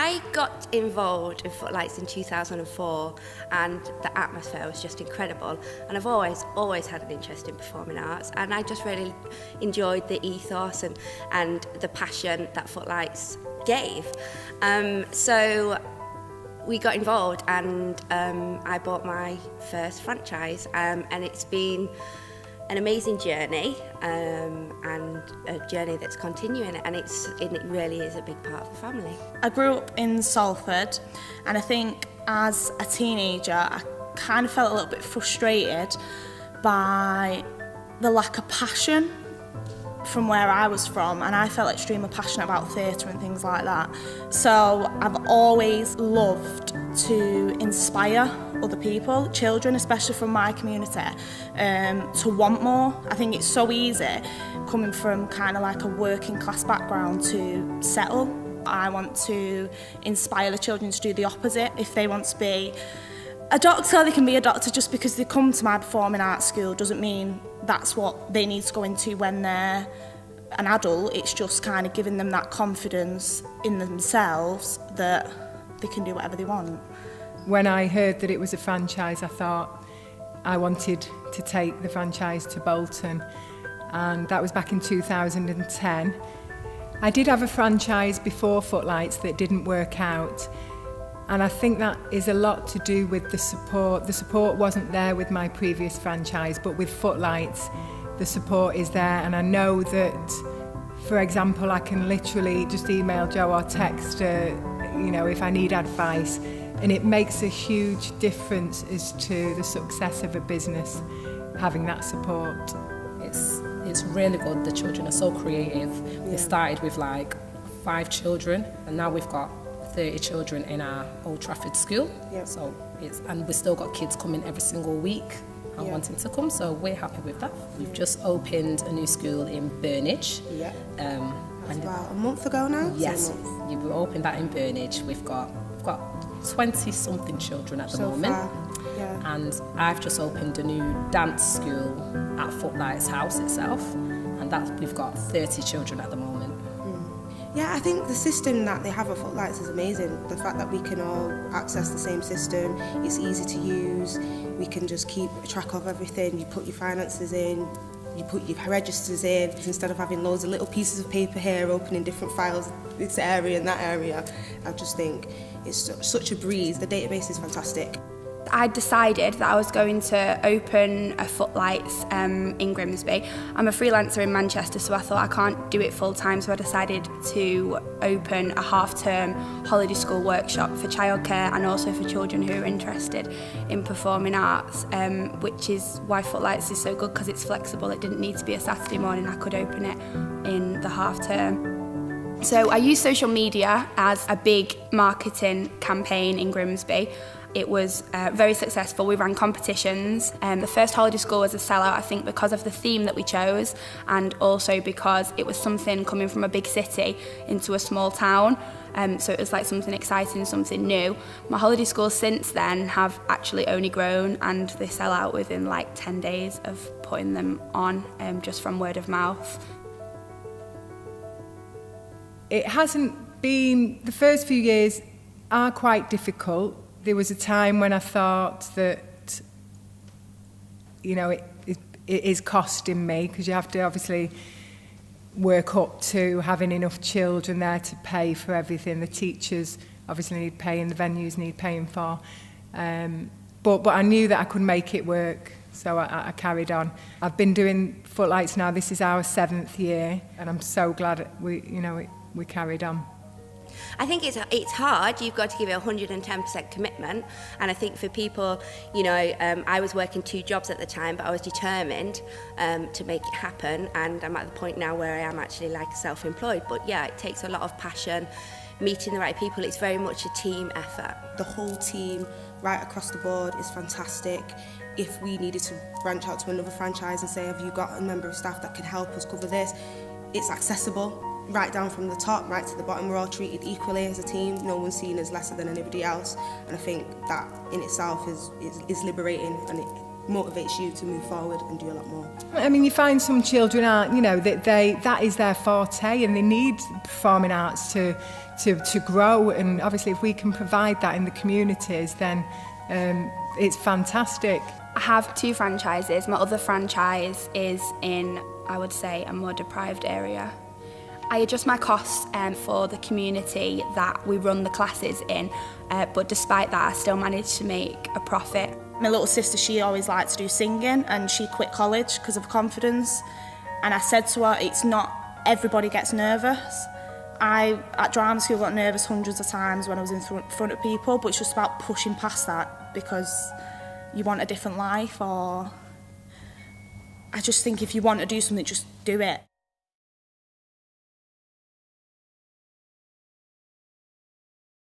I got involved with Footlights in 2004 and the atmosphere was just incredible, and I've always had an interest in performing arts, and I just really enjoyed the ethos and the passion that Footlights gave. So we got involved, and I bought my first franchise, and it's been an amazing journey, and a journey that's continuing, and it really is a big part of the family. I grew up in Salford, and I think as a teenager I kind of felt a little bit frustrated by the lack of passion from where I was from, and I felt extremely passionate about theatre and things like that. So I've always loved to inspire other people, children especially from my community, to want more. I think it's so easy coming from kind of like a working class background to settle. I want to inspire the children to do the opposite. If they want to be a doctor, they can be a doctor. Just because they come to my performing arts school doesn't mean that's what they need to go into when they're an adult. It's just kind of giving them that confidence in themselves that they can do whatever they want. When I heard that it was a franchise, I thought I wanted to take the franchise to Bolton, and that was back in 2010. I did have a franchise before Footlights that didn't work out, and I think that is a lot to do with the support. The support wasn't there with my previous franchise, but with Footlights, the support is there, and I know that, for example, I can literally just email Joe or text her, if I need advice, and it makes a huge difference as to the success of a business, having that support. It's really good. The children are so creative. We started with like 5 children, and now we've got 30 children in our Old Trafford school. So and we've still got kids coming every single week and wanting to come, so we're happy with that. We've just opened a new school in Burnage. About a month ago now? Yes, we opened that in Burnage. We've got 20 something children at the moment. And I've just opened a new dance school at Footlights House itself, and we've got 30 children at the moment. Yeah, I think the system that they have at Footlights is amazing. The fact that we can all access the same system, it's easy to use, we can just keep track of everything. You put your finances in, you put your registers in, instead of having loads of little pieces of paper here opening different files, this area and that area. I just think it's such a breeze. The database is fantastic. I decided that I was going to open a Footlights in Grimsby. I'm a freelancer in Manchester, so I thought I can't do it full time, so I decided to open a half-term holiday school workshop for childcare and also for children who are interested in performing arts, which is why Footlights is so good, because it's flexible. It didn't need to be a Saturday morning. I could open it in the half-term. So I use social media as a big marketing campaign in Grimsby. It was very successful. We ran competitions. The first holiday school was a sellout, I think, because of the theme that we chose, and also because it was something coming from a big city into a small town. So it was like something exciting, something new. My holiday schools since then have actually only grown, and they sell out within like 10 days of putting them on, just from word of mouth. It hasn't been, the first few years are quite difficult. There was a time when I thought that, it is costing me, because you have to obviously work up to having enough children there to pay for everything. The teachers obviously need paying, the venues need paying for. But I knew that I could make it work, so I carried on. I've been doing Footlights now, this is our 7th year, and I'm so glad we carried on. I think it's hard. You've got to give it 110% commitment, and I think for people, I was working 2 jobs at the time, but I was determined to make it happen, and I'm at the point now where I am actually like self-employed. But yeah, it takes a lot of passion, meeting the right people. It's very much a team effort. The whole team right across the board is fantastic. If we needed to branch out to another franchise and say, have you got a member of staff that can help us cover this, it's accessible. Right down from the top, right to the bottom, we're all treated equally as a team. No one's seen as lesser than anybody else, and I think that in itself is liberating, and motivates you to move forward and do a lot more. I mean, you find some children aren't, you know, that is their forte, and they need performing arts to grow. And obviously, if we can provide that in the communities, then it's fantastic. I have 2 franchises. My other franchise is in, I would say, a more deprived area. I adjust my costs for the community that we run the classes in, but despite that, I still manage to make a profit. My little sister, she always liked to do singing, and she quit college because of confidence. And I said to her, it's not everybody gets nervous. I, at drama school, got nervous hundreds of times when I was in front of people, but it's just about pushing past that because you want a different life, or I just think if you want to do something, just do it.